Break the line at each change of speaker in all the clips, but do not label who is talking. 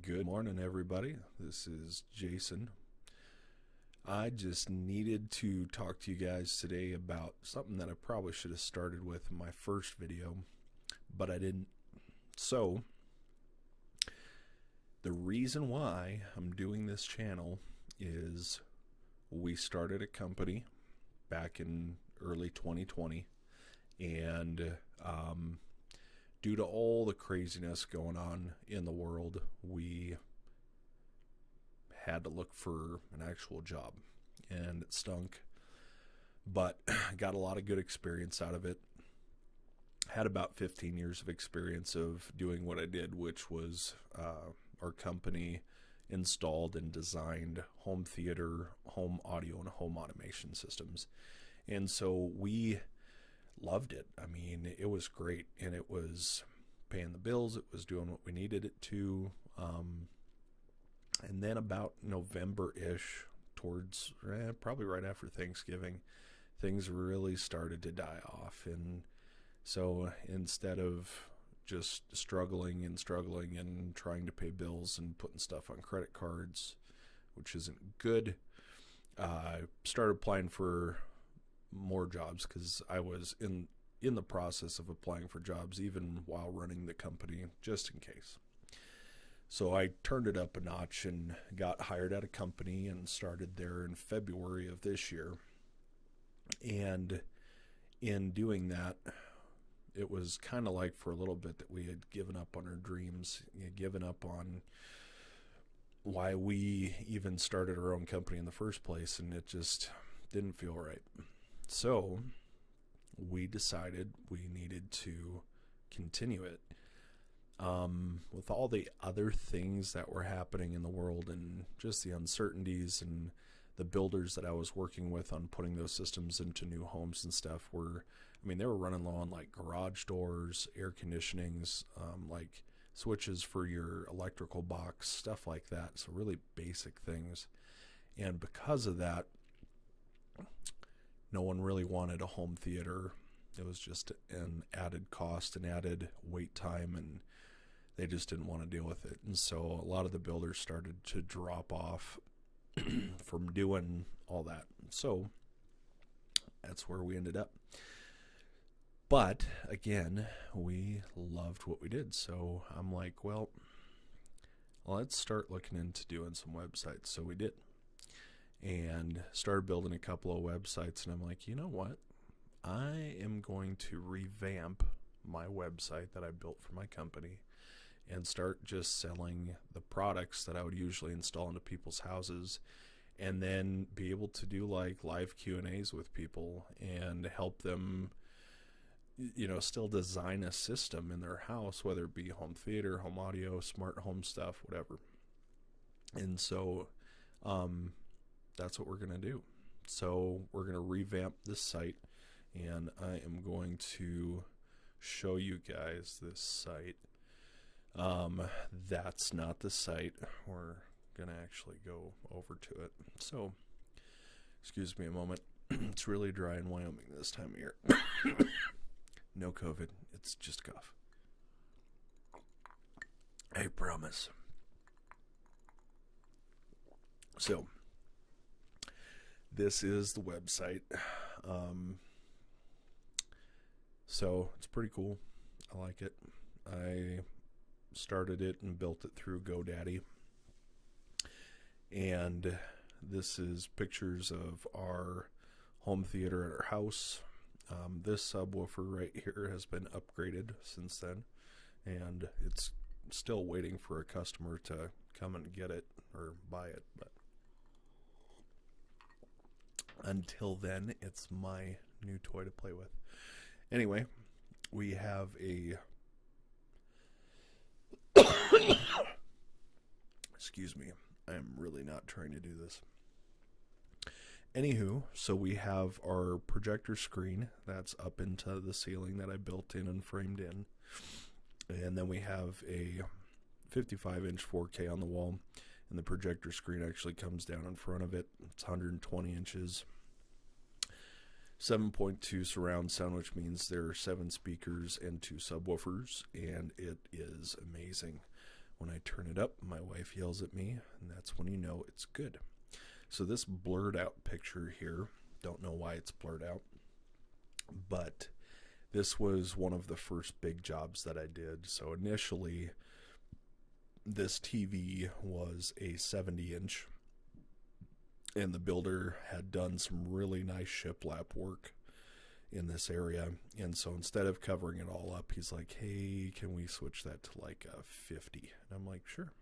Good morning, everybody. This is Jason. I just needed to talk to you guys today about something that I probably should have started with in my first video, but I didn't. So, the reason why I'm doing this channel is we started a company back in early 2020, and due to all the craziness going on in the world, we had to look for an actual job, and it stunk, but got a lot of good experience out of it. Had about 15 years of experience of doing what I did, which was our company installed and designed home theater, home audio, and home automation systems. And so we loved it. I mean, it was great, and it was paying the bills. It was doing what we needed it to. And then about November-ish, towards probably right after Thanksgiving, things really started to die off. And so instead of just struggling and trying to pay bills and putting stuff on credit cards, which isn't good, I started applying for more jobs because I was in the process of applying for jobs even while running the company, just in case. So I turned it up a notch and got hired at a company and started there in February of this year. And in doing that, it was kind of like for a little bit that we had given up on our dreams, given up on why we even started our own company in the first place, and it just didn't feel right. So we decided we needed to continue it. With all the other things that were happening in the world and just the uncertainties, and the builders that I was working with on putting those systems into new homes and stuff they were running low on like garage doors, air conditionings, like switches for your electrical box, stuff like that. So really basic things. And because of that, no one really wanted a home theater. It was just an added cost and added wait time, and they just didn't want to deal with it. And so a lot of the builders started to drop off from doing all that. So that's where we ended up. But again, we loved what we did. So I'm like, well, let's start looking into doing some websites. So we did. And started building a couple of websites, and I'm like, you know what? I am going to revamp my website that I built for my company and start just selling the products that I would usually install into people's houses, and then be able to do like live Q&As with people and help them, still design a system in their house, whether it be home theater, home audio, smart home stuff, whatever. And so, that's what we're going to do. So we're going to revamp this site, and I am going to show you guys this site. That's not the site. We're going to actually go over to it. So, excuse me a moment. It's really dry in Wyoming this time of year. No COVID. It's just cough. I promise. So, this is the website. So it's pretty cool. I like it. I started it and built it through GoDaddy. And this is pictures of our home theater at our house. This subwoofer right here has been upgraded since then, and it's still waiting for a customer to come and get it or buy it, but until then, it's my new toy to play with. Anyway, we have a excuse me, I'm really not trying to do this. Anywho, so we have our projector screen that's up into the ceiling that I built in and framed in. And then we have a 55-inch 4K on the wall, and the projector screen actually comes down in front of it. It's 120 inches. 7.2 surround sound, which means there are 7 speakers and 2 subwoofers, and it is amazing. When I turn it up, my wife yells at me, and that's when you know it's good. So this blurred out picture here, don't know why it's blurred out, but this was one of the first big jobs that I did. So initially, this TV was a 70-inch, and the builder had done some really nice shiplap work in this area. And so instead of covering it all up, he's like, hey, can we switch that to like a 50? And I'm like, sure.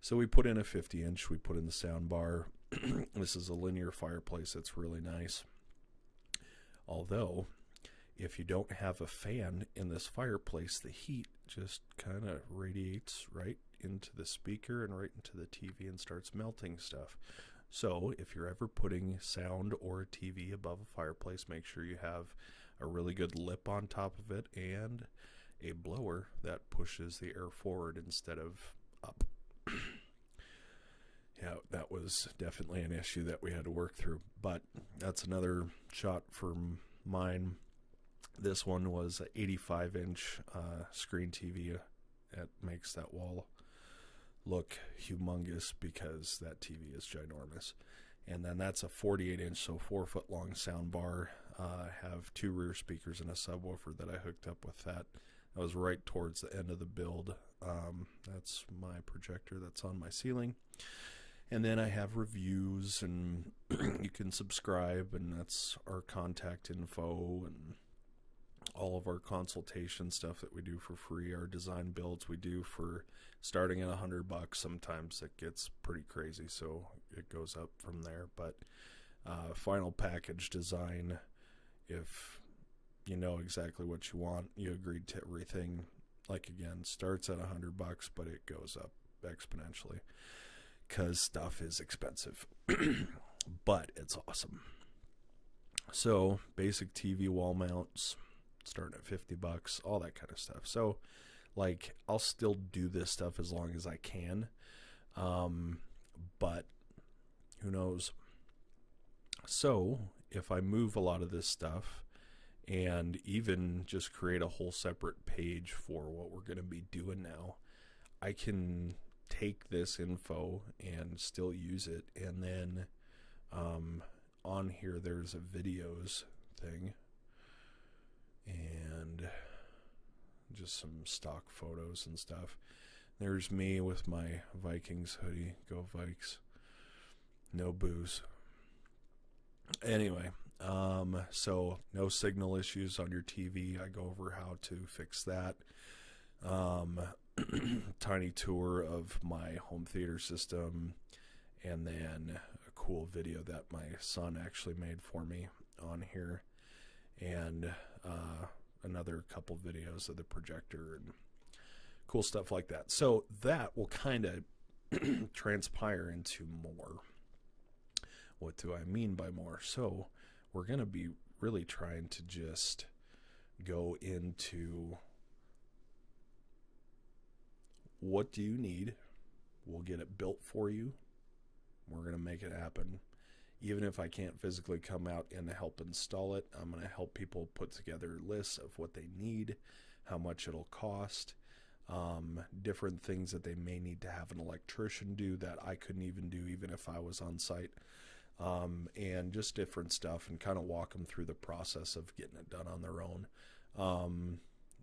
So we put in a 50-inch, we put in the sound bar. This is a linear fireplace that's really nice. Although, if you don't have a fan in this fireplace, the heat just kind of radiates right into the speaker and right into the TV and starts melting stuff. So if you're ever putting sound or a TV above a fireplace, make sure you have a really good lip on top of it and a blower that pushes the air forward instead of up. Yeah, that was definitely an issue that we had to work through, but that's another shot from mine. This one was an 85-inch screen TV. That makes that wall look humongous because that TV is ginormous. And then that's a 48-inch, so 4-foot-long sound bar. Have 2 rear speakers and a subwoofer that I hooked up with that. That was right towards the end of the build. That's my projector that's on my ceiling. And then I have reviews, and you can subscribe, and that's our contact info and all of our consultation stuff that we do for free. Our design builds we do for starting at $100. Sometimes it gets pretty crazy, so it goes up from there. But final package design, if you know exactly what you want, you agreed to everything. Like again, starts at $100, but it goes up exponentially because stuff is expensive, but it's awesome. So basic TV wall mounts, starting at $50, all that kind of stuff. So like I'll still do this stuff as long as I can, but who knows. So if I move a lot of this stuff and even just create a whole separate page for what we're going to be doing now, I can take this info and still use it. And then on here there's a videos thing and just some stock photos and stuff. There's me with my Vikings hoodie. Go Vikes. No booze. Anyway, so no signal issues on your TV. I go over how to fix that. Tiny tour of my home theater system, and then a cool video that my son actually made for me on here, and another couple videos of the projector and cool stuff like that. So that will kind of transpire into more. What do I mean by more? So we're going to be really trying to just go into what do you need. We'll get it built for you. We're going to make it happen. Even if I can't physically come out and help install it, I'm going to help people put together lists of what they need, how much it'll cost, different things that they may need to have an electrician do that I couldn't even do even if I was on site, and just different stuff, and kind of walk them through the process of getting it done on their own.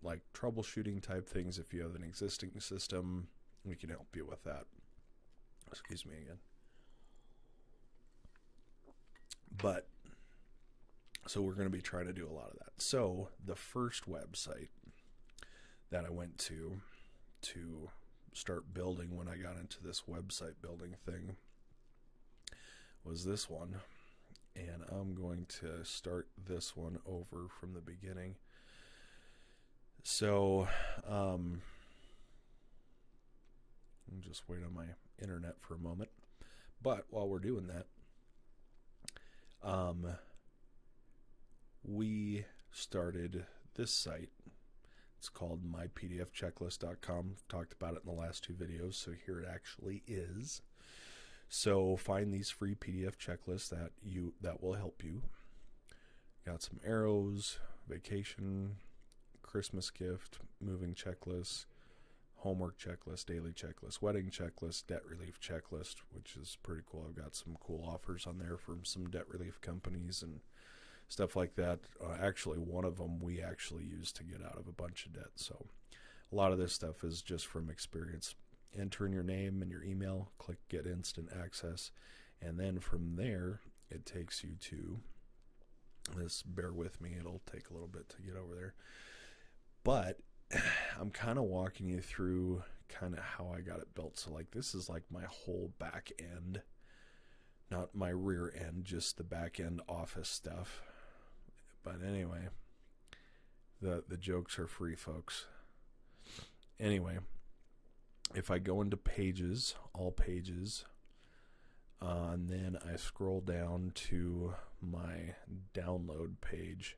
Like troubleshooting type things. If you have an existing system, we can help you with that. Excuse me again. But so we're going to be trying to do a lot of that. So the first website that I went to start building when I got into this website building thing was this one. And I'm going to start this one over from the beginning. So I'll just wait on my internet for a moment. But while we're doing that, we started this site. It's called mypdfchecklist.com. Talked about it in the last 2 videos, so here it actually is. So find these free PDF checklists that will help you. Got some arrows, vacation, Christmas gift, moving checklists, homework checklist, daily checklist, wedding checklist, debt relief checklist, which is pretty cool. I've got some cool offers on there from some debt relief companies and stuff like that. Actually, one of them we actually used to get out of a bunch of debt. So a lot of this stuff is just from experience. Enter in your name and your email, click get instant access, and then from there it takes you to this. Bear with me, it'll take a little bit to get over there, but I'm kind of walking you through kind of how I got it built. So like this is like my whole back end, not my rear end, just the back end office stuff. But anyway, the jokes are free, folks. Anyway, if I go into pages, all pages, and then I scroll down to my download page,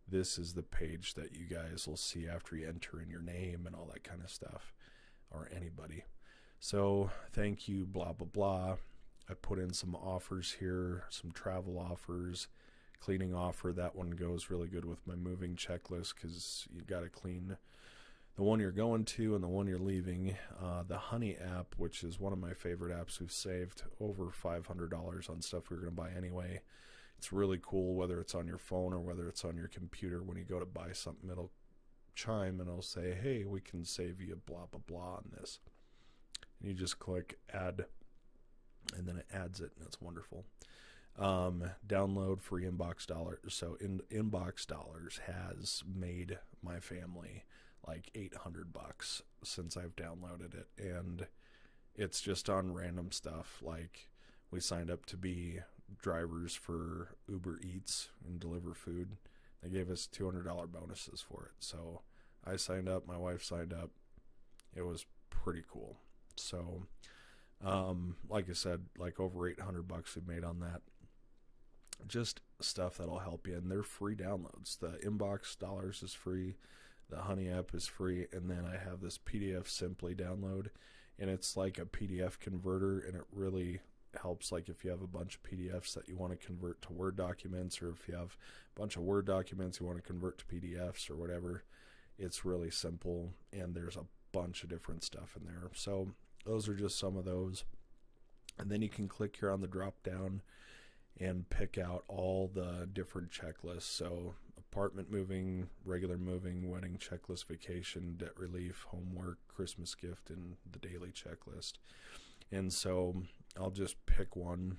this is the page that you guys will see after you enter in your name and all that kind of stuff, or anybody. So thank you, blah, blah, blah. I put in some offers here, some travel offers, cleaning offer. That one goes really good with my moving checklist because you got to clean the one you're going to and the one you're leaving. The Honey app, which is one of my favorite apps, we've saved over $500 on stuff we were going to buy anyway. It's really cool, whether it's on your phone or whether it's on your computer. When you go to buy something, it'll chime and it'll say, hey, we can save you blah, blah, blah on this. And you just click add, and then it adds it, and it's wonderful. Download free inbox dollars. So inbox dollars has made my family like $800 since I've downloaded it, and it's just on random stuff. Like we signed up to be drivers for Uber Eats and deliver food. They gave us $200 bonuses for it. So I signed up, my wife signed up. It was pretty cool. So like I said, like over $800 we've made on that. Just stuff that'll help you, and they're free downloads. The inbox dollars is free, the Honey app is free, and then I have this PDF Simply download, and it's like a PDF converter, and it really helps. Like if you have a bunch of PDFs that you want to convert to Word documents, or if you have a bunch of Word documents you want to convert to PDFs or whatever, it's really simple, and there's a bunch of different stuff in there. So those are just some of those. And then you can click here on the drop down and pick out all the different checklists. So apartment moving, regular moving, wedding checklist, vacation, debt relief, homework, Christmas gift, and the daily checklist. And so I'll just pick one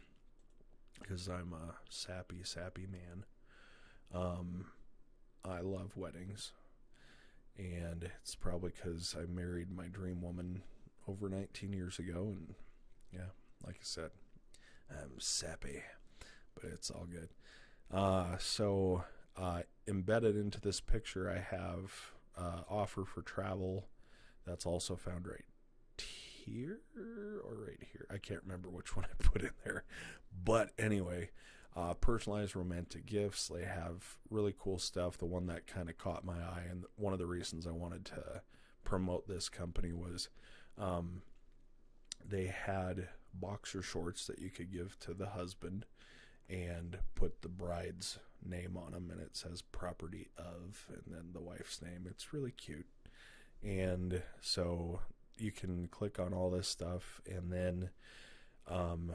because I'm a sappy man. I love weddings, and it's probably because I married my dream woman over 19 years ago, and yeah, like I said, I'm sappy, but it's all good. So embedded into this picture, I have offer for travel. That's also found right here or right here. I can't remember which one I put in there. But anyway, personalized romantic gifts. They have really cool stuff. The one that kind of caught my eye, and one of the reasons I wanted to promote this company was they had boxer shorts that you could give to the husband and put the bride's name on them, and it says property of, and then the wife's name. It's really cute. And so you can click on all this stuff, and then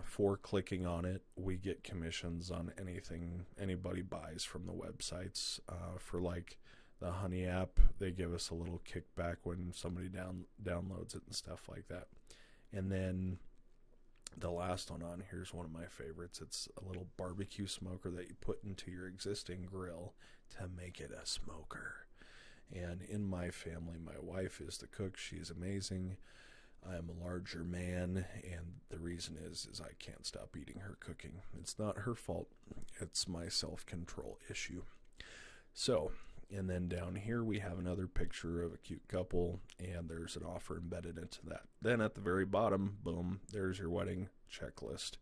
for clicking on it, we get commissions on anything anybody buys from the websites. For like the Honey app, they give us a little kickback when somebody downloads it and stuff like that. And then the last one on here is one of my favorites. It's a little barbecue smoker that you put into your existing grill to make it a smoker. And in my family, my wife is the cook. She's amazing. I'm a larger man, and the reason is I can't stop eating her cooking. It's not her fault. It's my self-control issue. So, and then down here we have another picture of a cute couple, and there's an offer embedded into that. Then at the very bottom, boom, there's your wedding checklist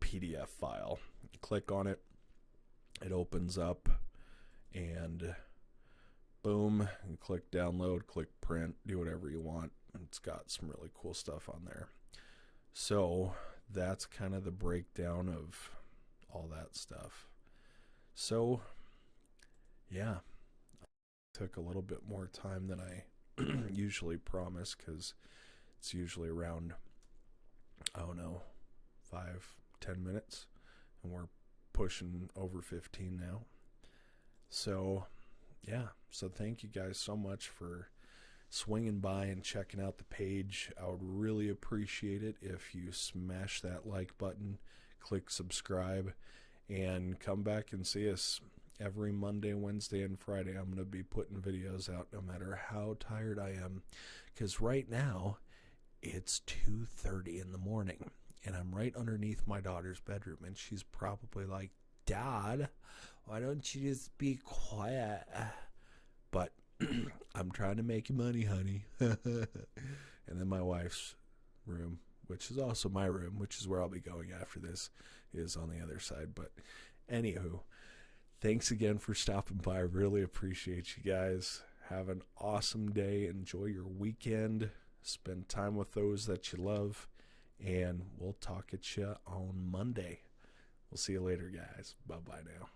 PDF file. You click on it, it opens up, and boom, and click download, click print, do whatever you want. It's got some really cool stuff on there. So that's kind of the breakdown of all that stuff. So yeah, it took a little bit more time than I usually promise, because it's usually around, I don't know, 5-10 minutes, and we're pushing over 15 now. So yeah, so thank you guys so much for swinging by and checking out the page. I would really appreciate it if you smash that like button, click subscribe, and come back and see us every Monday, Wednesday, and Friday. I'm going to be putting videos out no matter how tired I am, because right now it's 2:30 in the morning, and I'm right underneath my daughter's bedroom, and she's probably like, Dad, why don't you just be quiet? But I'm trying to make you money, honey. And then my wife's room, which is also my room, which is where I'll be going after this, is on the other side. But anywho, thanks again for stopping by. I really appreciate you guys. Have an awesome day. Enjoy your weekend. Spend time with those that you love. And we'll talk at you on Monday. We'll see you later, guys. Bye-bye now.